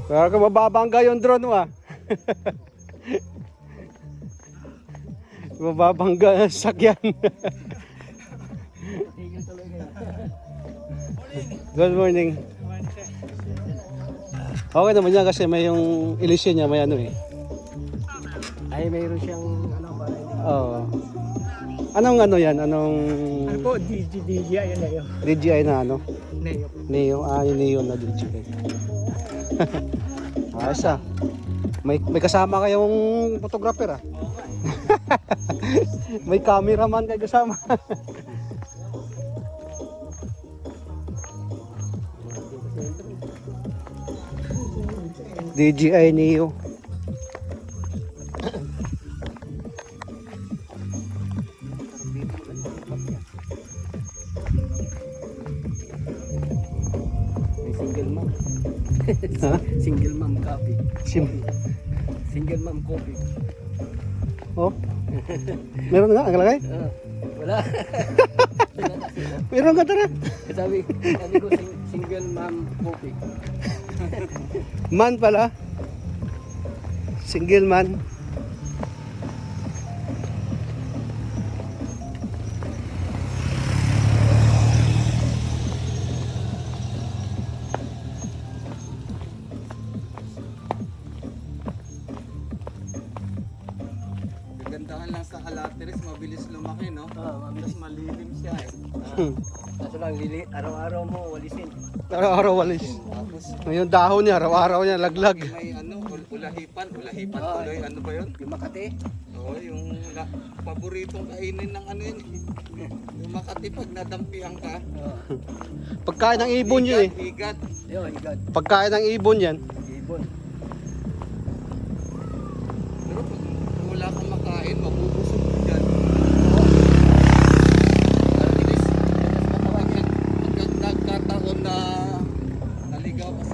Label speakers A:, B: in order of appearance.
A: Kaya ka mababangga yung drone mo ah. Mababangga ang sakyan. Good morning. Okay naman yan kasi may yung ilisyon niya, may ano eh.
B: Ay, mayroon siyang ano ba?
A: Oo. Anong ano yan? Anong
B: Ano po, DJI yan na yun.
A: DJI na ano?
B: Neo.
A: Neo, yung Neo na DJI. Ayos ah. May kasama kayong photographer ah. May cameraman kayo kasama. DJI Neo.
B: May single mom.
A: Ha?
B: Single mom coffee. Single mom coffee.
A: Oh. Meron nga ang lagay?
B: Wala.
A: Meron ka tara.
B: sabi ko single mom coffee.
A: Man pala. Single man.
C: Gandahan lang sa Alateres, mabilis lumaki, no? Mas malilim siya eh.
B: Kaso lang araw-araw mo walisin.
A: Araw-araw walis.
C: Tapos
A: Yung dahon niya, araw-araw niya laglag.
C: may ano, ulahipan tuloy, ano ba yun?
B: Yung Makati.
C: Oo, yung paboritong kainin ng ano yun. Yung Makati pag nadampihan ka.
A: Pagkain ng ibon yun eh.
C: Higat.
B: Yun, igad.
A: Pagkain ng ibon yan.
B: Ibon.